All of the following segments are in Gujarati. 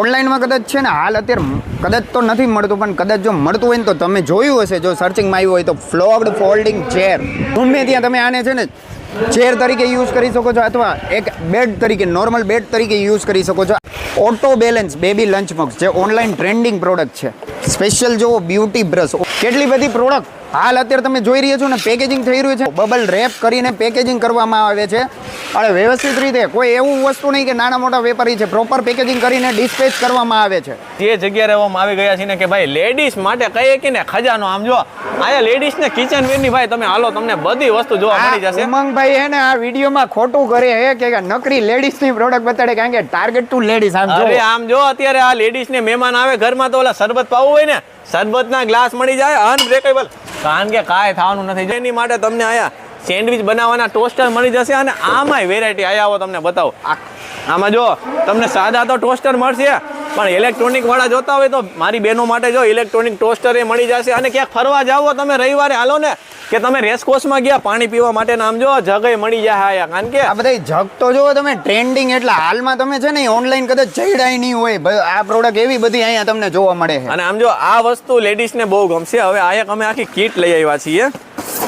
ઓનલાઈનમાં કદાચ છે ને હાલ અત્યારે કદાચ તો નથી મળતું, પણ કદાચ જો મળતું હોય ને તો તમે જોયું હશે, જો સર્ચિંગમાં આવ્યું હોય તો ફ્લોગ્ડ ફોલ્ડિંગ ચેર. ગમે ત્યાં તમે આને છે ને ચેર તરીકે યુઝ કરી શકો છો, અથવા એક બેડ તરીકે, નોર્મલ બેડ તરીકે યુઝ કરી શકો છો. Auto balance baby lunch box, જે ઓનલાઈન ટ્રેન્ડિંગ પ્રોડક્ટ છે. સ્પેશિયલ જો બ્યુટી બ્રશ, કેટલી બધી પ્રોડક્ટ હાલ અત્યારે તમે જોઈ રહ્યા છો ને, પેકેજિંગ થઈ રહ્યું છે. બબલ રેપ કરીને પેકેજિંગ કરવામાં આવે છે, અને વ્યવસ્થિત રીતે કોઈ એવું વસ્તુ નહીં કે નાના મોટા વેપારી છે, પ્રોપર પેકેજિંગ કરીને ડિસ્પેચ કરવામાં આવે છે. જે જગ્યાએ રહેવામાં આવી ગયા છે ને કે ભાઈ લેડીઝ માટે કહીએ કે ને ખજાનો. આમ જો આયા લેડીઝ ને કિચન વેર ની ભાઈ તમે હાલો, તમને બધી વસ્તુ જોવા મળી જશે. ઉમંગભાઈ હે ને આ વિડીયોમાં ખોટું કરે હે કે નકરી લેડીઝ ની પ્રોડક્ટ બતાડે, કારણ કે ટાર્ગેટ ટુ લેડીઝ. અરે આમ જો અત્યારે આ લેડીઝ ને મહેમાન આવે ઘરમાં તો ઓલા શરબત પાવું હોય ને, શરબતના ગ્લાસ મળી જાય અનબ્રેકેબલ, કારણ કે કાંઈ થવાનું નથી. જેની માટે તમને આયા સેન્ડવિચ બનાવવાના ટોસ્ટર મળી જશે, અને આમાંય વેરાયટી આયા આવો તમને બતાવો. આમાં જો તમને સાદા તો ટોસ્ટર મળશે, પણ ઇલેક્ટ્રોનિક વાળા જોતા હોય તો મારી બહેનો માટે જો ઇલેક્ટ્રોનિક ટોસ્ટર એ મળી જશે. અને ક્યાંક ફરવા જાઓ તમે રવિવારે હાલો ને, કે તમે રેસકોર્સમાં ગયા પાણી પીવા માટે, આમ જો જગ્યાએ મળી જાય આયા. કારણ કે આ બધા જગ તો જો તમે ટ્રેન્ડિંગ, એટલે હાલમાં તમે છે ને ઓનલાઈન કદાચ ચડાઈ નહીં હોય, આ પ્રોડક્ટ એવી બધી અહીંયા તમને જોવા મળે છે. અને આમ જો આ વસ્તુ લેડીઝને બહુ ગમશે. હવે આયા અમે આખી કીટ લઈ આવ્યા છીએ,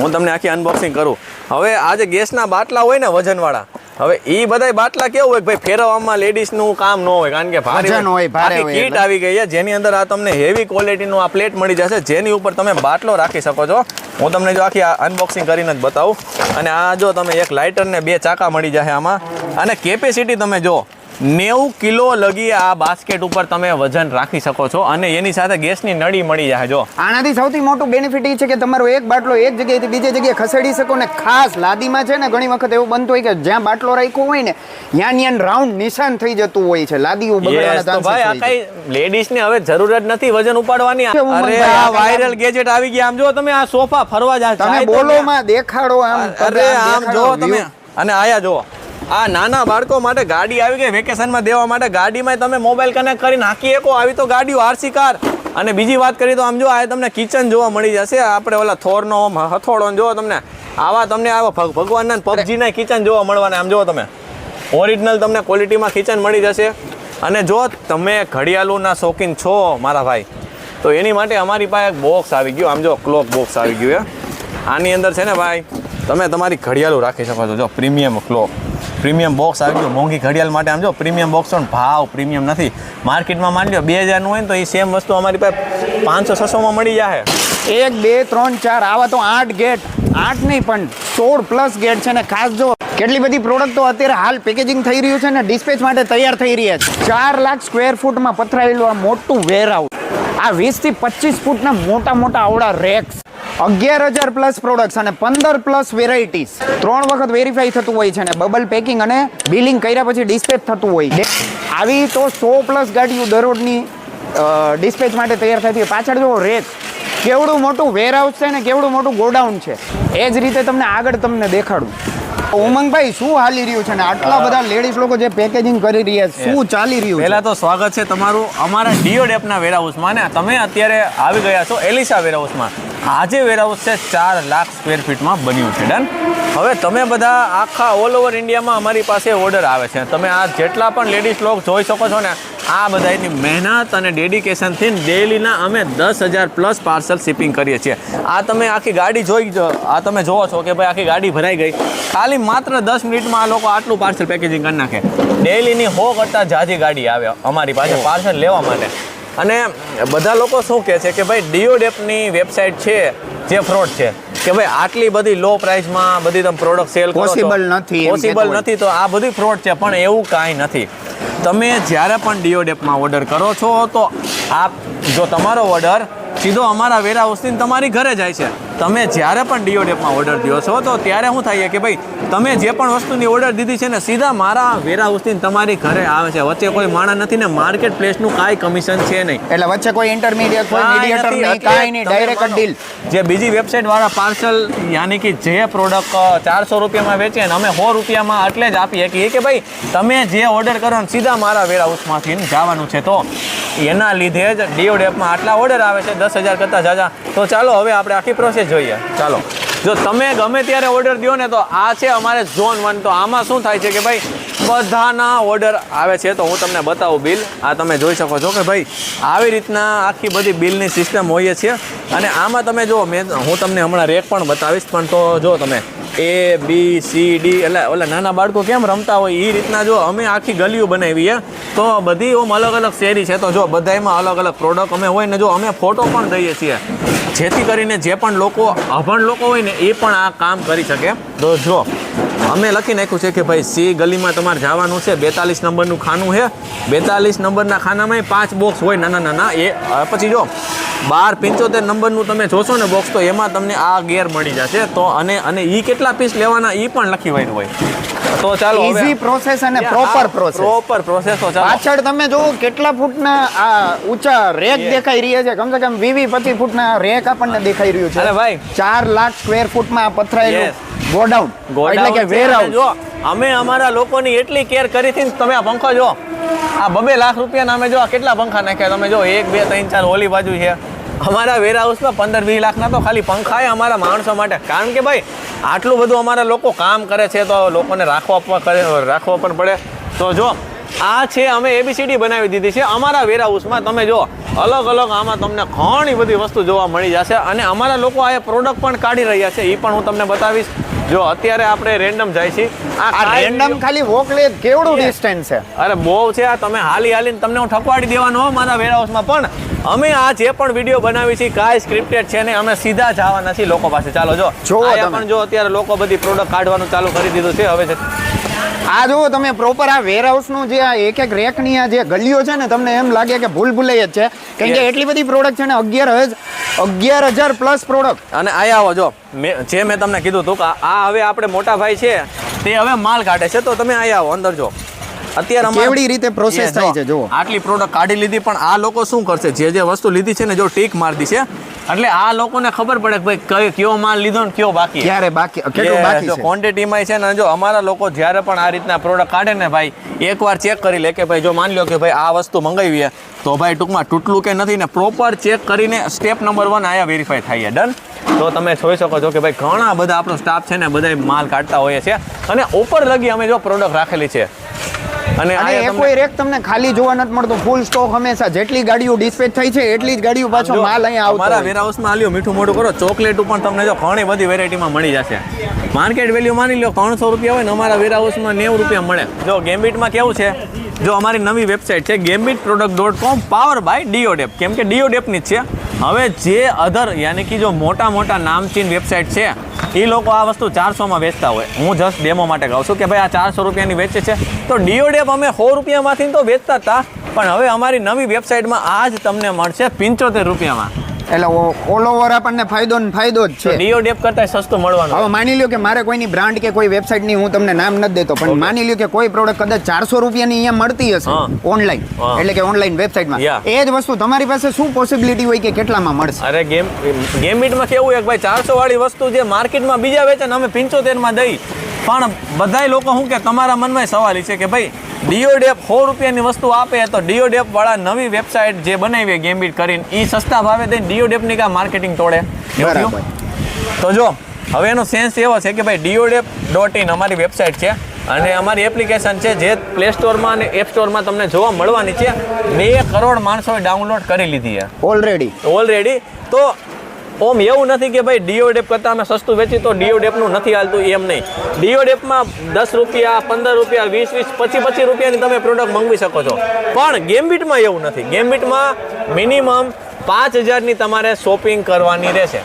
હું તમને આખી અનબોક્સિંગ કરું. હવે આ જે ગેસના બાટલા હોય ને વજનવાળા, હવે એ બધા બાટલા કેવું હોય ભાઈ ફેરવવામાં લેડીઝનું કામ ન હોય, કારણ કે ભારે કીટ આવી ગઈ છે, જેની અંદર આ તમને હેવી ક્વોલિટીનું આ પ્લેટ મળી જશે, જેની ઉપર તમે બાટલો રાખી શકો છો. હું તમને જો આખી અનબોક્સિંગ કરીને જ બતાવું. અને આ જો તમે એક લાઇટર ને 2 ચાકા મળી જશે આમાં, અને કેપેસિટી તમે જો 90 કિલો લગી આ બાસ્કેટ ઉપર તમે વજન રાખી શકો છો, અને એની સાથે ગેસની નળી મળી જાય. જો આનાથી સૌથી મોટું બેનિફિટ એ છે કે તમારો એક બાટલો એક જગ્યાએથી બીજી જગ્યાએ ખસેડી શકો. ને ખાસ લાદીમાં છે ને ઘણી વખત એવું બનતું હોય કે જ્યાં બાટલો રાખ્યો હોય ને ત્યાં રાઉન્ડ નિશાન થઈ જતું હોય છે, લાદીઓ બગડવાના ચાન્સીસ હોય છે. કઈ લેડીઝ ને હવે જરૂર જ નથી વજન ઉપાડવાની. અરે આ વાયરલ ગેજેટ આવી ગયા. આમ જો તમે આ સોફા ફરવા જાય, તમે બોલો માં દેખાડો આમ. અરે આમ જો તમે, અને આયા જો આ નાના બાળકો માટે ગાડી આવી ગઈ વેકેશનમાં દેવા માટે. ગાડીમાં તમે મોબાઈલ કનેક્ટ કરીને હાકી શકો, આવી તો ગાડીઓ આરસી કાર. અને બીજી વાત કરીએ તો આમ જો આ તમને કિચન જોવા મળી જશે. આપણે ઓલા થોરનો હથોડો જોવો તમને, આવા તમને આવા ભગવાનના પબજીના કિચન જોવા મળવાના. આમ જો તમે ઓરિજિનલ તમને ક્વોલિટીમાં કિચન મળી જશે. અને જો તમે ઘડિયાળના શોખીન છો મારા ભાઈ, તો એની માટે અમારી પાસે એક બોક્સ આવી ગયું. આમ જો ક્લોક બોક્સ આવી ગયું છે. આની અંદર છે ને ભાઈ તમે તમારી ઘડિયાળો રાખી શકો છો. જો પ્રીમિયમ ક્લોક, પ્રીમિયમ બોક્સ આવી ગયું. મોંઘી ઘડિયાળ માટે આમ જો પ્રીમિયમ બોક્સ પણ ભાવ પ્રીમિયમ નથી. માર્કેટમાં માની લો 2000નું હોય ને તો એ સેમ વસ્તુ અમારી પાસે 500-600માં મળી જાય. 1 2 3 4 આવા તો 8 ગેટ, 8 નહીં પણ 16+ ગેટ છે. ને ખાસ જો કેટલી બધી પ્રોડક્ટ તો અત્યારે હાલ પેકેજિંગ થઈ રહ્યું છે ને ડિસ્પેચ માટે તૈયાર થઈ રહ્યા છે. 4 લાખ સ્ક્વેર ફૂટમાં પથરાયેલું આ મોટું વેરહાઉસ, આ 20 થી 25 ફૂટના મોટા મોટા આવડા રેક્સ, 11,000+ પ્રોડક્ટ્સ અને 15+ વેરાયટીઝ. 3 વખત વેરીફાઈ થતું હોય છે, ને બબલ પેકિંગ અને બિલિંગ કર્યા પછી ડિસ્પેચ થતું હોય. આવી તો 100+ ગાડીઓ દરરોજની ડિસ્પેચ માટે તૈયાર થતી હોય. પાછળ જો રેક, કેવડું મોટું વેરહાઉસ છે ને કેવડું મોટું ગોડાઉન છે. એ જ રીતે તમને આગળ તમને દેખાડું. ઉમંગભાઈ શું હાલી રહ્યું છે ને આટલા બધા લેડીઝ લોકો જે પેકેજિંગ કરી રહ્યા છે, શું ચાલી રહ્યું છે? પહેલા તો સ્વાગત છે તમારું અમારા ડીઓડેપના વેરહાઉસમાં. ને તમે અત્યારે આવી ગયા છો એલિસા વેરહાઉસમાં. આજે વેરહાઉસ છે 4 લાખ સ્ક્વેર ફીટમાં બન્યું છે. ડન. હવે તમે બધા આખા ઓલ ઓવર ઇન્ડિયામાં અમારી પાસે ઓર્ડર આવે છે. તમે આ જેટલા પણ લેડીઝ લોકો જોઈ શકો છો ને, આ બધાની મહેનત અને ડેડિકેશનથી ડેલીના અમે 10,000+ પાર્સલ શિપિંગ કરીએ છીએ. આ તમે આખી ગાડી જોઈ, આ તમે જોવો છો કે ભાઈ આખી ગાડી ભરાઈ ગઈ. ખાલી માત્ર 10 મિનિટમાં આ લોકો આટલું પાર્સલ પેકેજિંગ કરી નાખે. ડેલીની 100 કરતાં જાજી ગાડી આવે અમારી પાસે પાર્સલ લેવા માટે. અને બધા લોકો શું કહે છે કે ભાઈ ડીઓડેપની વેબસાઇટ છે જે ફ્રોડ છે, કે ભાઈ આટલી બધી લો પ્રાઇસમાં બધી તમે પ્રોડક્ટ સેલ કરો છો, પોસિબલ નથી. તો આ બધી ફ્રોડ છે, પણ એવું કાંઈ નથી. તમે જ્યારે પણ ડીઓડેપમાં ઓર્ડર કરો છો તો આપ જો તમારો ઓર્ડર સીધો અમારા વેરહાઉસથી તમારી ઘરે જાય છે. તમે જ્યારે પણ ડીઓડેપમાં ઓર્ડર દો છો તો ત્યારે શું થાય કે ભાઈ તમે જે પણ વસ્તુની ઓર્ડર દીધી છે ને સીધા મારા વેરહાઉસથી તમારી ઘરે આવે છે. વચ્ચે કોઈ માણસ નથી ને માર્કેટ પ્લેસનું કાંઈ કમિશન છે નહીં. એટલે વચ્ચે કોઈ ઇન્ટરમીડિયેટ, કોઈ મીડિયેટર નહીં, કાંઈ નહીં, ડાયરેક્ટ ડીલ. જે બીજી વેબસાઇટ વાળા પાર્સલ યાની કે જે પ્રોડક્ટ 400 રૂપિયામાં વેચે ને અમે 100 રૂપિયામાં એટલે જ આપીએ કે ભાઈ તમે જે ઓર્ડર કરો ને સીધા મારા વેરહાઉસમાંથી જવાનું છે. તો એના લીધે જ ડીઓડેપમાં આટલા ઓર્ડર આવે છે 10,000 કરતાં જાજા. તો ચાલો હવે આપણે આખી પ્રોસેસ જોઈએ. ચાલો, જો તમે ગમે ત્યારે ઓર્ડર દો ને તો આ છે અમારે ઝોન 1. તો આમાં શું થાય છે કે ભાઈ બધાના ઓર્ડર આવે છે. તો હું તમને બતાવું બિલ. આ તમે જોઈ શકો છો કે ભાઈ આવી રીતના આખી બધી બિલની સિસ્ટમ હોય છે. અને આમાં તમે જો હું તમને હમણાં રેક પણ બતાવીશ, પણ તો જો તમે ABCD એટલે ઓલા નાના બાળકો કેમ રમતા હોય એ રીતના જો અમે આખી ગલીઓ બનાવી છે. તો બધી ઓમ અલગ અલગ શેરી છે. તો જો બધામાં અલગ અલગ પ્રોડક્ટ અમે હોય ને જો અમે ફોટો પણ દઈએ છીએ, જેથી કરીને જે પણ લોકો અભણ લોકો હોય ને એ પણ આ કામ કરી શકે. તો જો અમે લખી નાખ્યું છે કે ભાઈ સી ગલીમાં તમારે જવાનું છે, 42 નંબરનું ખાનું છે. 42 નંબરના ખાનામાં 5 બોક્સ હોય નાના નાના. એ પછી જો 1275 નંબરનું તમે જોશો ને બોક્સ, તો એમાં તમને આ ગેર મળી જશે. તો અને એ કેટલા પીસ લેવાના એ પણ લખી વાયરું હોય. તો ચાલો ઈઝી પ્રોસેસ અને પ્રોપર પ્રોસેસ. તો ચાલો પાછળ તમે જો કેટલા ફૂટના આ ઊંચા રેક દેખાઈ રહ્યા છે, કમસે કમ 20-25 ફૂટના રેક આપણને દેખાઈ રહ્યું છે. અરે ભાઈ 4 લાખ સ્ક્વેર ફૂટમાં પથરાયેલું ગોડાઉન એટલે કે છે. વેરહાઉસ. જો અમે અમારા લોકોની એટલી કેર કરી હતી ને, તમે આ પંખો જો, આ 2 લાખ રૂપિયાના અમે જો આ કેટલા પંખા નાખ્યા. તમે જો 1 2 3 4 ઓલી બાજુ છે. અમારા વેરહાઉસમાં 15-20 લાખના તો ખાલી પંખા છે અમારા માણસો માટે. કારણ કે ભાઈ આટલું બધું અમારા લોકો કામ કરે છે, તો લોકોને રાખવો પણ પડે. તો જો આ છે અમે ABCD બનાવી દીધી છે અમારા વેરહાઉસમાં. તમે જો અલગ અલગ આમાં તમને ઘણી બધી વસ્તુ જોવા મળી જશે. અને અમારા લોકો આ પ્રોડક્ટ પણ કાઢી રહ્યા છે, એ પણ હું તમને બતાવીશ. જો અત્યારે આપણે રેન્ડમ જાય છે. આ રેન્ડમ ખાલી વોક લે કેવડું ડિસ્ટન્સ છે. અરે બહુ છે. આ તમે હાલીને તમને હું ઠકવાડી દેવાનો હો મારા વેરહાઉસમાં. પણ અમે આ જે પણ વિડીયો બનાવી છે કાંઈ સ્ક્રિપ્ટેડ છે ને, અમે સીધા જવાના છીએ લોકો પાસે. ચાલો જો પણ જો અત્યારે લોકો બધી પ્રોડક્ટ કાઢવાનું ચાલુ કરી દીધું છે. હવે આ જુઓ તમે પ્રોપર આ વેરહાઉસનું જે આ એક રેકની આ જે ગલીઓ છે ને, તમને એમ લાગે કે ભૂલભુલૈયા જ છે. કેમ કે એટલી બધી પ્રોડક્ટ છે ને, 11,000 પ્લસ પ્રોડક્ટ. અને આયા આવો જો જે મેં તમને કીધું હતું કે આ હવે આપણે મોટા ભાઈ છે તે હવે માલ કાઢે છે. તો તમે આયા આવો અંદર જો અત્યારે કેવડી રીતે પ્રોસેસ થાય છે. જો આટલી પ્રોડક્ટ કાઢી લીધી, પણ આ લોકો શું કરશે, જે વસ્તુ લીધી છે ને જો ટીક મારી દી છે, એટલે આ લોકોને ખબર પડે કે ભાઈ કયો માલ લીધો ને કયો બાકી, ક્યારે બાકી, કેટલું બાકી છે. ક્વોન્ટિટીમાં છે ને જો અમારા લોકો જ્યારે પણ આ રીતના પ્રોડક્ટ કાઢે ને ભાઈ, એકવાર ચેક કરી લે કે ભાઈ જો માની લો કે ભાઈ આ વસ્તુ મંગાવી છે, તો ભાઈ ટૂંકમાં તૂટલું કે નથી ને પ્રોપર ચેક કરીને સ્ટેપ નંબર 1 આયા વેરીફાઈ થાય ડન. તો તમે જોઈ શકો છો કે ભાઈ ઘણા બધા આપણો સ્ટાફ છે ને બધા માલ કાઢતા હોઈએ છે. અને ઉપર લગી અમે જો પ્રોડક્ટ રાખેલી છે. અને કોઈ રેક તમને ખાલી જોવા નથી મળતો, ફૂલ સ્ટોક હંમેશા. જેટલી ગાડીઓ ડિસ્પેચ થઈ છે એટલી જ ગાડીઓ પાછો માલ અહીંયા આવતો. અમારા વેરહાઉસમાં આલ્યો મીઠું મોઢું કરો, ચોકલેટ પણ તમને જો ઘણી બધી વેરાયટીમાં મળી જશે. માર્કેટ વેલ્યુ માની લો 300 રૂપિયા હોય ને, અમારા વેરહાઉસમાં 90 રૂપિયા મળે. જો ગેમ્બિટમાં કેવું છે, જો અમારી નવી વેબસાઇટ છે gambitproduct.com પાવર બાય ડીઓડેપ. કેમ કે ડીઓડેપની જ છે. હવે જે અધર યાની કે જો મોટા મોટા નામચીન વેબસાઇટ છે એ લોકો આ વસ્તુ 400માં વેચતા હોય. હું જસ્ટ ડેમો માટે કહું છું કે ભાઈ આ 400 રૂપિયાની વેચે છે, તો ડીઓડેપ અમે 100 રૂપિયામાંથી તો વેચતા હતા, પણ હવે અમારી નવી વેબસાઇટમાં આ જ તમને મળશે 75 રૂપિયામાં. એટલે ઓલ ઓવર આપણને ફાયદો જ છે. ડીઓડેપ કરતા સસ્તું મળવાનું. હવે માની લ્યો કે મારે કોઈની બ્રાન્ડ કે કોઈ વેબસાઇટની હું તમને નામ નથી દેતો, પણ માની લ્યો કે કોઈ પ્રોડક્ટ કદાચ 400 રૂપિયાની અહીંયા મળતી હશે ઓનલાઈન, એટલે કે ઓનલાઈન વેબસાઇટમાં, એ જ વસ્તુ તમારી પાસે શું પોસિબિલિટી હોય કે કેટલામાં મળશે? અરે ગેમ્બિટમાં કેવું હોય કે ભાઈ 400 વાળી વસ્તુ જે માર્કેટમાં બીજા વેચે ને અમે 75માં દઈ. પણ બધાય લોકો શું કે તમારા મનમાં સવાલ છે કે ભાઈ ડીઓડેપ 100 રૂપિયાની વસ્તુ આપે તો ડીઓડેપ વાળા નવી વેબસાઇટ જે બનાવી ગેમ્બિટ કરીને એ સસ્તા ભાવે દઈને ડીઓડેપની કા માર્કેટિંગ તોડે. તો જો હવે એનો સેન્સ એવો છે કે ભાઈ ડીઓડેપ.in અમારી વેબસાઇટ છે અને અમારી એપ્લિકેશન છે જે પ્લે સ્ટોરમાં અને એપ સ્ટોરમાં તમને જોવા મળવાની છે. 2 કરોડ માણસોએ ડાઉનલોડ કરી લીધી છે ઓલરેડી. તો ઓમ એવું નથી કે ભાઈ ડીઓડેપ કરતાં અમે સસ્તું વેચી તો ડીઓડેપનું નથી હાલતું, એમ નહીં. ડીઓડેપમાં 10 રૂપિયા, 15 રૂપિયા, 20, 25 રૂપિયાની તમે પ્રોડક્ટ મંગાવી શકો છો. પણ ગેમ્બિટમાં એવું નથી. ગેમ્બિટમાં મિનિમમ 5000ની તમારે શોપિંગ કરવાની રહેશે.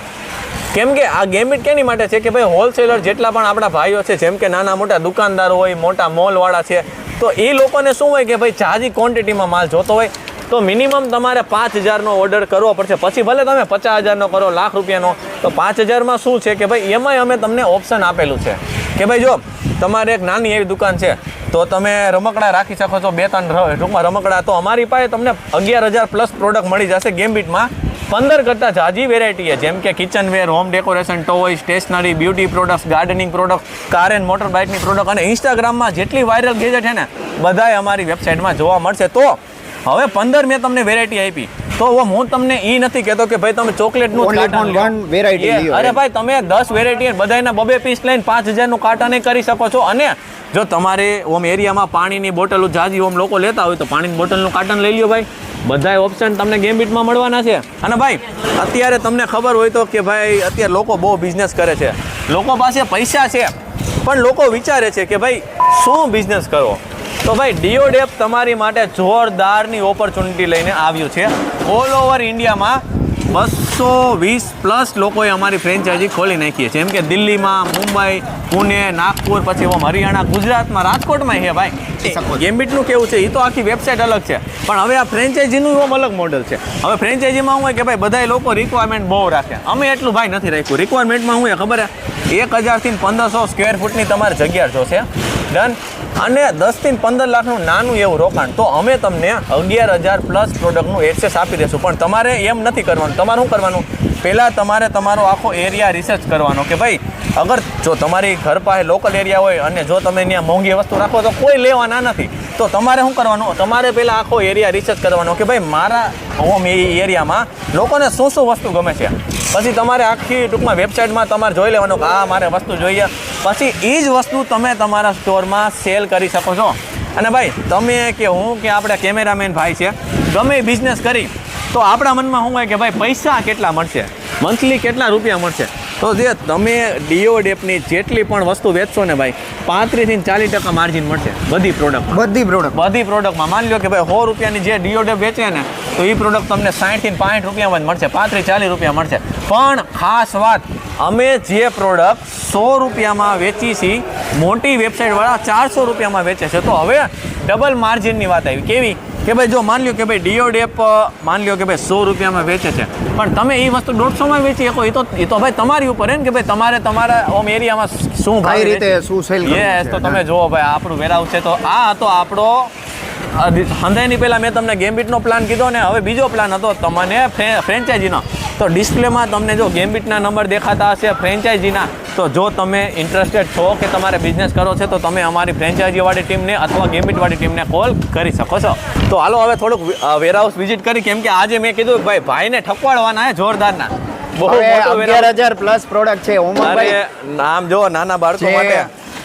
કેમ કે આ ગેમ્બિટ કેની માટે છે કે ભાઈ હોલસેલર જેટલા પણ આપણા ભાઈઓ છે, જેમ કે નાના મોટા દુકાનદારો હોય, મોટા મોલવાળા છે, તો એ લોકોને શું હોય કે ભાઈ જાજી ક્વોન્ટિટીમાં માલ જોતો હોય, તો મિનિમમ તમારે 5000નો ઓર્ડર કરવો પડશે. પછી ભલે તમે 50000નો કરો, લાખ રૂપિયાનો, તો 5000માં શું છે કે ભાઈ એમાંય અમે તમને ઓપ્શન આપેલું છે કે ભાઈ જો તમારે એક નાની એવી દુકાન છે તો તમે રમકડા રાખી શકો છો, 2-3 ટૂંકમાં રમકડા, તો અમારી પાસે તમને 11000 પ્લસ પ્રોડક્ટ મળી જશે ગેમ્બિટમાં. 15 કરતાં જાજી વેરાયટી છે, જેમ કે kitchenware, home decoration, toy, stationery, beauty products, gardening product, car and motor બાઇકની પ્રોડક્ટ, અને ઇન્સ્ટાગ્રામમાં જેટલી વાયરલ ગેજેટ છે ને બધાય અમારી વેબસાઇટમાં જોવા મળશે. તો હવે 15 મેં તમને વેરાયટી આપી, તો હું તમને ઈ નથી કહેતો કે ભાઈ તમે ચોકલેટનું Only કાર્ટન from લ્યો. one variety લ્યો. અરે ભાઈ તમે 10 વેરાયટી બધાના 2 પીસ લઈને 5000 નું કાર્ટન કરી શકો છો. અને જો તમારે ઓમ એરિયામાં પાણીની બોટલ જાજી ઓમ લોકો લેતા હોય તો પાણીની બોટલનું કાર્ટન લઈ લ્યો ભાઈ. બધાય ઓપ્શન તમને ગેમ્બિટમાં મળવાના છે. અને ભાઈ અત્યારે તમને ખબર હોય તો કે ભાઈ અત્યારે લોકો બહુ બિઝનેસ કરે છે, લોકો પાસે પૈસા છે, પણ લોકો વિચારે છે કે ભાઈ શું બિઝનેસ કરવો. તો ભાઈ ડીઓડેપ તમારી માટે જોરદારની ઓપોર્ચ્યુનિટી લઈને આવ્યું છે. ઓલ ઓવર ઇન્ડિયામાં 220+ લોકોએ અમારી ફ્રેન્ચાઇઝી ખોલી નાખી છે. જેમ કે દિલ્હીમાં, મુંબઈ, પુણે, નાગપુર, પછી ઓમ હરિયાણા, ગુજરાતમાં, રાજકોટમાં છે ભાઈ. ગેમ્બિટનું કેવું છે એ તો આખી વેબસાઇટ અલગ છે, પણ હવે આ ફ્રેન્ચાઇઝીનું ઓમ અલગ મોડલ છે. હવે ફ્રેન્ચાઇઝીમાં શું હોય કે ભાઈ બધા લોકો રિક્વાયરમેન્ટ બહુ રાખે. અમે એટલું ભાઈ નથી રાખ્યું. રિક્વાયરમેન્ટમાં શું હોય ખબર છે, 1000 થી 1500 સ્ક્વેર ફૂટની તમારે જગ્યા જોશે, ડન. અને 10 થી 15 લાખનું નાનું એવું રોકાણ, તો અમે તમને 11000+ પ્રોડક્ટનું એક્સેસ આપી દઈશું. પણ તમારે એમ નથી કરવાનું. તમારે શું કરવાનું, પહેલાં તમારે તમારો આખો એરિયા રિસર્ચ કરવાનો કે ભાઈ અગર જો તમારી ઘર પાસે લોકલ એરિયા હોય અને જો તમે ત્યાં મોંઘી વસ્તુ રાખો તો કોઈ લેવાના નથી. તો તમારે શું કરવાનું, તમારે પહેલાં આખો એરિયા રિસર્ચ કરવાનો કે ભાઈ મારા હોમ એરિયામાં લોકોને શું શું વસ્તુ ગમે છે. પછી તમારે આખી ટૂંકમાં વેબસાઇટમાં તમારે જોઈ લેવાનું કે આ મારે વસ્તુ જોઈએ. પછી એ જ વસ્તુ તમે તમારા સ્ટોરમાં સેલ કરી શકો છો. અને ભાઈ તમે કે હું કે આપણે કેમેરામેન ભાઈ છે, ગમે બિઝનેસ કરી તો આપણા મનમાં શું હોય કે ભાઈ પૈસા કેટલા મળશે, મંથલી કેટલા રૂપિયા મળશે. તો જે તમે ડીઓડેપની જેટલી પણ વસ્તુ વેચશો ને ભાઈ 35 થી 40% માર્જિન મળશે બધી પ્રોડક્ટમાં. માની લો કે ભાઈ 100 રૂપિયાની જે ડીઓડેપ વેચે ને તો એ પ્રોડક્ટ તમને 60 થી 65 રૂપિયામાં જ મળશે, 35-40 રૂપિયા મળશે. પણ ખાસ વાત, અમે જે પ્રોડક્ટ 100 રૂપિયામાં વેચી છીએ મોટી વેબસાઇટવાળા 400 રૂપિયામાં વેચે છે. તો હવે ડબલ માર્જિનની વાત આવી. કેવી કે ભાઈ જો માની લો કે ભાઈ ડીઓડેપ માની લો કે ભાઈ 100 રૂપિયામાં વેચે છે, પણ તમે એ વસ્તુ 150માં વેચી શકો. એ તો ભાઈ તમારી ઉપર ને કે ભાઈ તમારે તમારા હોમ એરિયામાં શું કઈ રીતે શું સેલ કરવું યસ. તો તમે જુઓ ભાઈ આપણું વેરહાઉસ છે. તો આ હતો આપણો હંધાઈની પહેલાં મેં તમને ગેમ્બિટનો પ્લાન કીધો ને હવે બીજો પ્લાન હતો તમને ફ્રેન્ચાઇઝીનો. તો ડિસ્પ્લેમાં તમને જો ગેમ્બિટના નંબર દેખાતા હશે ફ્રેન્ચાઇઝીના, તો જો તમે ઇન્ટરેસ્ટેડ છો કે તમારે બિઝનેસ કરો છે તો તમે અમારી ફ્રેન્ચાઇઝીવાળી ટીમને અથવા ગેમ્બિટવાળી ટીમને કોલ કરી શકો છો. તો હાલો હવે થોડુંક વેરહાઉસ વિઝિટ કરી, કેમ કે આજે મેં કીધું ભાઈ ભાઈને ઠકવાડવાના હે જોરદારના. બહુ મોટો 11000+ પ્રોડક્ટ છે. અરે નામ જો નાના બાળકો માટે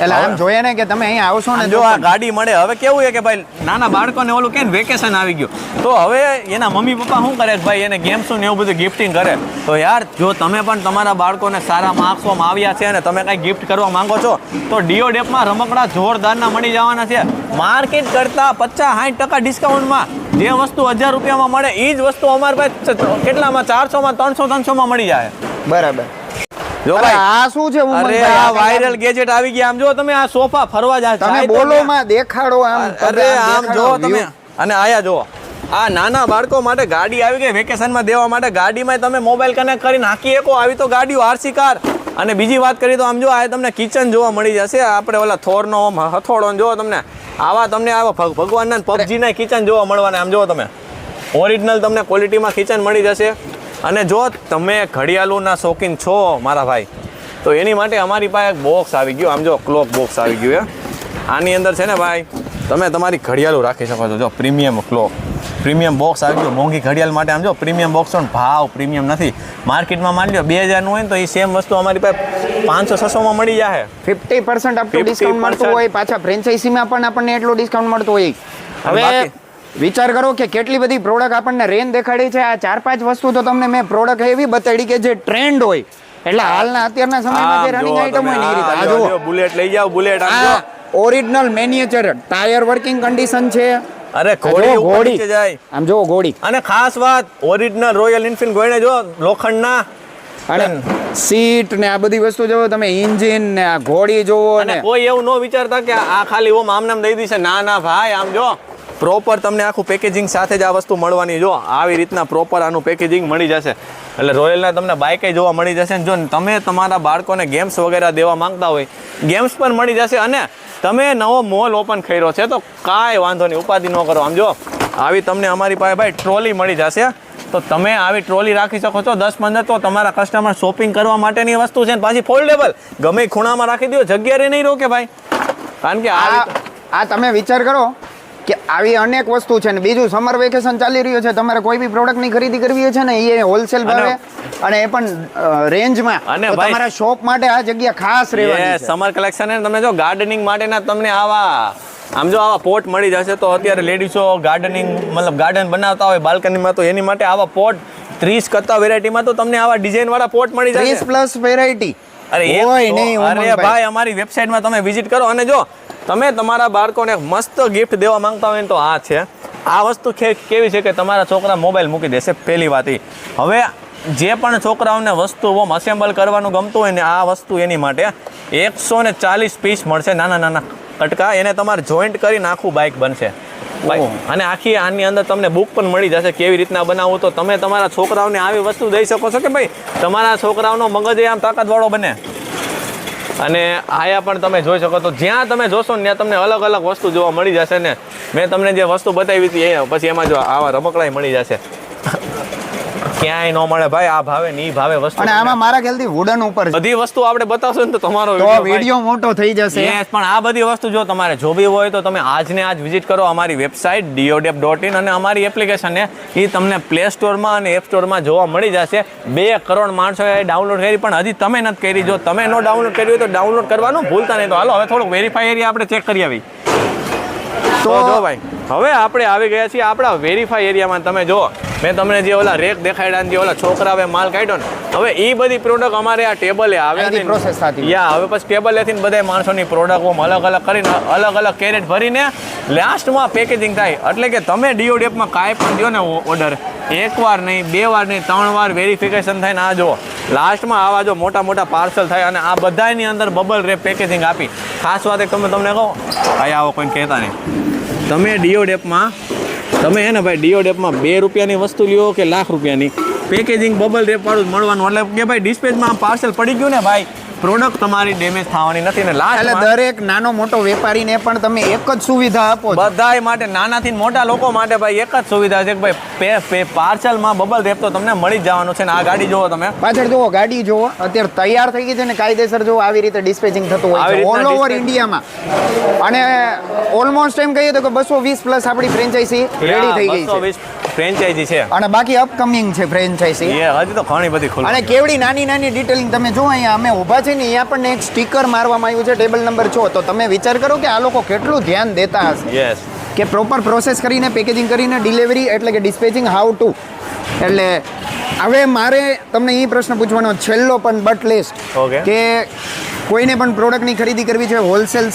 એટલે આમ જોઈએ ને કે તમે અહીંયા આવશો ને જો આ ગાડી મળે. હવે કેવું છે કે ભાઈ નાના બાળકોને ઓલું કે વેકેશન આવી ગયું તો હવે એના મમ્મી પપ્પા શું કરે ભાઈ એને ગેમ્સનું ને એવું બધું ગિફ્ટિંગ કરે. તો યાર જો તમે પણ તમારા બાળકોને સારા માર્ક્સમાં આવ્યા છે અને તમે કાંઈ ગિફ્ટ કરવા માંગો છો તો ડીઓડેપમાં રમકડા જોરદારના મળી જવાના છે. માર્કેટ કરતાં 50-60% ડિસ્કાઉન્ટમાં જે વસ્તુ 1000 રૂપિયામાં મળે એ જ વસ્તુ અમારી પાસે કેટલામાં 400માં 300-300માં મળી જાય. બરાબર. જો ભાઈ આ શું છે? અરે આ વાયરલ ગેજેટ આવી ગયા. આમ જો તમે આ સોફા ફરવા જાય તમે બોલો માં દેખાડો આમ. અરે આમ જો તમે અને આયા જો આ નાના બાળકો માટે ગાડી આવી ગઈ વેકેશનમાં દેવા માટે. ગાડીમાં તમે મોબાઈલ કનેક્ટ કરીને હાકી શકો આવી તો ગાડીઓ આરસી કાર. અને બીજી વાત કરીએ તો આમ જો આ તમને કિચન જોવા મળી જશે. આપણે ઓલા થોરનો હથોડો જો તમને આવા ભગવાનના પબજીના કિચન જોવા મળવાના. આમ જો તમે ઓરિજિનલ તમને ક્વોલિટીમાં કિચન મળી જશે. અને જો તમે ઘડિયાળના શોખીન છો મારા ભાઈ તો એની માટે અમારી પાસે એક બોક્સ આવી ગયું. આમ જો ક્લોક બોક્સ આવી ગયું આની અંદર છે ને ભાઈ તમે તમારી ઘડિયાળો રાખી શકો છો. જો પ્રીમિયમ ક્લોક પ્રીમિયમ બોક્સ આવી ગયું મોંઘી ઘડિયાળ માટે. આમ જો પ્રીમિયમ બોક્સનો ભાવ પ્રીમિયમ નથી. માર્કેટમાં માની લો 2000નું હોય ને તો એ સેમ વસ્તુ અમારી પાસે 500-600માં મળી જાય. 50% અપ ટુ ડિસ્કાઉન્ટ મળતું હોય. પાછા ફ્રેન્ચાઇઝીમાં પણ આપણને એટલું ડિસ્કાઉન્ટ મળતું હોય. હવે વિચાર કરો કે કેટલી બધી પ્રોડક્ટ આપણને રેન દેખાડી છે. આ 4-5 વસ્તુ તો તમને મેં પ્રોડક્ટ એવી બતાડી કે જે ટ્રેન્ડ હોય. એટલે હાલના અત્યારના સમયમાં જે રનિંગ આઈટમ હોય ને એ રીતે. આ જો બુલેટ લઈ જાઓ. બુલેટ આ ઓરિજિનલ મેન્યુચર ટાયર વર્કિંગ કન્ડિશન છે. અરે ઘોડી જાય. આમ જો ઘોડી. અને ખાસ વાત ઓરિજિનલ રોયલ એનફિલ્ડ ગોઈને જો લોખંડના અને સીટ ને આ બધી વસ્તુ જોવો તમે, એન્જિન ને આ ઘોડી જોવો. અને કોઈ એવું ન વિચારતા કે આ ખાલી ઓમ આમ નામ દઈ દીશે. ના ના ભાઈ આમ જો પ્રોપર તમને આખું પેકેજિંગ સાથે જ આ વસ્તુ મળવાની. જો આવી રીતના પ્રોપર આનું પેકેજિંગ મળી જશે. એટલે રોયલના તમને બાઇકે જોવા મળી જશે. જો તમે તમારા બાળકોને ગેમ્સ વગેરે દેવા માંગતા હોય ગેમ્સ પણ મળી જશે. અને તમે નવો મોલ ઓપન કર્યો છે તો કાંઈ વાંધો નહીં, ઉપાધિ ન કરો. આમ જો આવી તમને અમારી પાસે ભાઈ ટ્રોલી મળી જશે. તો તમે આવી ટ્રોલી રાખી શકો છો 10-15. તો તમારા કસ્ટમર શોપિંગ કરવા માટેની વસ્તુ છે. પાછી ફોલ્ડેબલ ગમે ખૂણામાં રાખી દો, જગ્યા રે નહીં રોકે ભાઈ. કારણ કે આ તમે વિચાર કરો કે આવી અનેક વસ્તુ છે ને બીજું સમર વેકેશન ચાલી રહ્યું છે, તમારે કોઈ બી પ્રોડક્ટની ખરીદી કરવી છે ને એ હોલસેલ ભાવે અને એ પણ રેન્જમાં, અને તો ભાઈ તમારા શોપ માટે આ જગ્યા ખાસ રહેવાની છે. સમર કલેક્શન તમને જો ગાર્ડનિંગ માટેના તમને આમ જો આવા પોટ મળી જશે. તો અત્યારે લેડીઝો ગાર્ડનિંગ મતલબ ગાર્ડન બનાવતા હોય બાલ્કનીમાં, તો એની માટે આવા પોટ 30 કરતા વેરાયટીમાં તો તમને આવા ડિઝાઇન વાળા પોટ મળી જશે. 30+ વેરાયટી. અરે ભાઈ અમારી વેબસાઇટમાં તમે વિઝિટ કરો અને જો તમે તમારા બાળકોને મસ્ત ગિફ્ટ દેવા માંગતા હોય ને તો આ છે. આ વસ્તુ કેવી છે કે તમારા છોકરા મોબાઈલ મૂકી દેશે પહેલી વાત. હવે જે પણ છોકરાઓને વસ્તુ અસેમ્બલ કરવાનું ગમતું હોય ને આ વસ્તુ એની માટે 140 પીસ મળશે, નાના નાના કટકા. એને તમારે જોઈન્ટ કરીને આખું બાઇક બનશે ભાઈ. અને આખી આની અંદર તમને બુક પણ મળી જશે કેવી રીતના બનાવવું. તો તમે તમારા છોકરાઓને આવી વસ્તુ દઈ શકો છો કે ભાઈ તમારા છોકરાઓનો મગજ આમ તાકાતવાળો બને. અને આયા પણ તમે જોઈ શકો તો જ્યાં તમે જોશો ને ત્યાં તમને અલગ અલગ વસ્તુ જોવા મળી જશે ને. મેં તમને જે વસ્તુ બતાવી હતી એ પછી એમાં જો આવા રમકડાય મળી જશે. ક્યાંય ન મળે ભાઈ આ ભાવે ને ઈ ભાવે વસ્તુ. અને આમાં મારા ખ્યાલથી વુડન ઉપર બધી વસ્તુ આપણે બતાવશું ને તો તમારો વિડીયો મોટો થઈ જશે. યસ, પણ આ બધી વસ્તુ જો તમારે જોવી હોય તો તમે આજને આજ વિઝિટ કરો અમારી વેબસાઇટ diodep.in અને અમારી એપ્લિકેશન એ તમને પ્લે સ્ટોરમાં અને એપ સ્ટોરમાં જોવા મળી જશે. 2 કરોડ માણસોએ ડાઉનલોડ કરી પણ હજી તમે નથી કરી. જો તમે નો ડાઉનલોડ કર્યું હોય તો ડાઉનલોડ કરવાનું ભૂલતા નહીં. તો હાલો હવે થોડુંક વેરીફાઈ એરિયા આપણે ચેક કરી આવી. તો જો ભાઈ હવે આપણે આવી ગયા છીએ આપણા વેરીફાઈ એરિયામાં. તમે જો મેં તમને જે ઓલા રેક દેખાડ્યા ને જે ઓલા છોકરાએ માલ કાઢ્યો ને, હવે એ બધી પ્રોડક્ટ અમારે આ ટેબલે આવે પ્રોસેસ થતી. હવે પછી ટેબલેથી બધા માણસોની પ્રોડક્ટ અલગ અલગ કરીને અલગ અલગ કેરેટ ભરીને લાસ્ટમાં પેકેજિંગ થાય. એટલે કે તમે ડીઓડેપમાં કાંઈ પણ દો ને ઓર્ડર, 1 વાર નહીં 2 વાર નહીં 3 વાર વેરિફિકેશન થાય ને આ જો લાસ્ટમાં આવા જો મોટા મોટા પાર્સલ થાય. અને આ બધાની અંદર બબલ રેપ પેકેજિંગ આપી. ખાસ વાત એક તમને કહો ભાઈ આવો કોઈને કહેતા નહીં. તમે ડીઓડેપમાં તમે હે ને ભાઈ ડીઓડેપમાં 2 રૂપિયાની વસ્તુ લ્યો કે લાખ રૂપિયાની પેકેજિંગ બબલ રેપ વાળું જ મળવાનું. એટલે કે ભાઈ ડિસ્પેચમાં પાર્સલ પડી ગયું ને ભાઈ પ્રોડક્ટ તમારી ડેમેજ થવાની નથી. ને એટલે દરેક નાનો મોટો વેપારીને પણ તમે એક જ સુવિધા આપો છો. બધાય માટે નાનાથી મોટા લોકો માટે ભાઈ એક જ સુવિધા છે કે ભાઈ પાર્સલમાં બબલ રેપ તો તમને મળી જ જવાનું છે. ને આ ગાડી જોવો તમે પાછળ જોવો, ગાડી જોવો અત્યારે તૈયાર થઈ ગઈ છે ને કાયદેસર જોવો આવી રીતે ડિસ્પેચિંગ થતું હોય છે ઓલ ઓવર ઇન્ડિયામાં. અને ઓલમોસ્ટ એમ કહીએ તો કે 220+ આપણી ફ્રેન્ચાઇઝી રેડી થઈ ગઈ છે. 220 ફ્રેન્ચાઇઝી છે અને બાકી અપકમિંગ છે ફ્રેન્ચાઇઝી. હજી તો ઘણી બધી ખુલ્લી. અને કેવડી નાની નાની ડિટેલિંગ તમે જો અહીંયા અમે ઊભા છે ને અહીંયા પણ એક સ્ટીકર મારવામાં આવ્યું છે ટેબલ નંબર 6. તો તમે વિચાર કરો કે આ લોકો કેટલું ધ્યાન દેતા હશે. યસ, કે પ્રોપર પ્રોસેસ કરીને પેકેજિંગ કરીને ડિલિવરી એટલે કે ડિસ્પેચિંગ હાઉ ટુ. એટલે હવે મારે તમને એ પ્રશ્ન પૂછવાનો છેલ્લો પણ બટ લેસ્ટ કે કોઈને પણ પ્રોડક્ટની ખરીદી કરવી છે હોલસેલ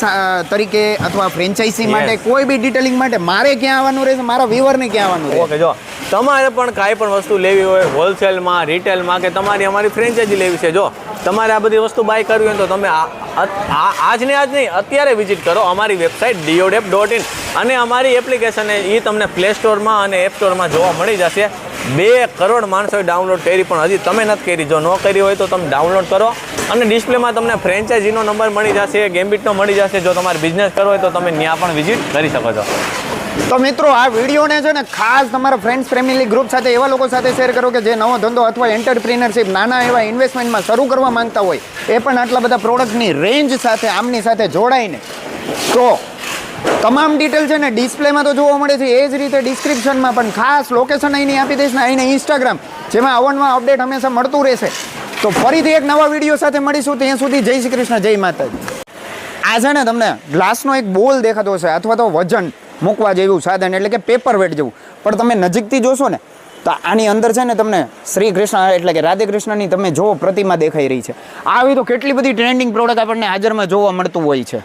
તરીકે અથવા ફ્રેન્ચાઇઝી માટે કોઈ બી ડિટેલિંગ માટે મારે ક્યાં આવવાનું રહેશે, મારા વ્યુઅરને ક્યાં આવવાનું રહેશે? ઓકે, જો તમારે પણ કાંઈ પણ વસ્તુ લેવી હોય હોલસેલમાં રિટેલમાં કે તમારી અમારી ફ્રેન્ચાઇઝી લેવી છે, જો તમારે આ બધી વસ્તુ બાય કરવી હોય તો તમે આજને આજ નહીં અત્યારે વિઝિટ કરો અમારી વેબસાઇટ diodep.in અને અમારી એપ્લિકેશન એ તમને પ્લે સ્ટોરમાં અને એપ સ્ટોરમાં જોવા મળી જશે. 2 કરોડ માણસોએ ડાઉનલોડ કરી પણ હજી તમે નથી કરી. જો ન કરી હોય તો તમે ડાઉનલોડ કરો અને ડિસ્પ્લેમાં તમને ફ્રેન્ચાઇઝીનો નંબર મળી જશે, ગેમ્બિટનો મળી જશે. જો તમારે બિઝનેસ કરવો હોય તો તમે ત્યાં પણ વિઝિટ કરી શકો છો. તો મિત્રો આ વિડીયોને છે ને ખાસ તમારા ફ્રેન્ડ્સ ફેમિલી ગ્રુપ સાથે એવા લોકો સાથે શેર કરો કે જે નવો ધંધો અથવા એન્ટરપ્રિનરશિપ નાના એવા ઇન્વેસ્ટમેન્ટમાં શરૂ કરવા માંગતા હોય, એ પણ આટલા બધા પ્રોડક્ટની રેન્જ સાથે આમની સાથે જોડાઈને. તો તમામ ડિટેલ છે ને ડિસ્પ્લેમાં તો જોવા મળે છે, એ જ રીતે ડિસ્ક્રિપ્શનમાં પણ ખાસ લોકેશન અહીંની આપી દઈશ ને અહીંને ઇન્સ્ટાગ્રામ, જેમાં અવનવા અપડેટ હંમેશા મળતું રહેશે. તો ફરીથી એક નવા વિડીયો સાથે મળીશું. ત્યાં સુધી જય શ્રી કૃષ્ણ, જય માતાજી. આ છે ને તમને ગ્લાસનો એક બોલ દેખાતો હશે અથવા તો વજન મૂકવા જેવું સાધન એટલે કે પેપર વેટ જેવું, પણ તમે નજીકથી જોશો ને તો આની અંદર છે ને તમને શ્રી કૃષ્ણ એટલે કે રાધે કૃષ્ણની તમે જો પ્રતિમા દેખાઈ રહી છે. આવી તો કેટલી બધી ટ્રેન્ડિંગ પ્રોડક્ટ આપણને હાજરમાં જોવા મળતું હોય છે.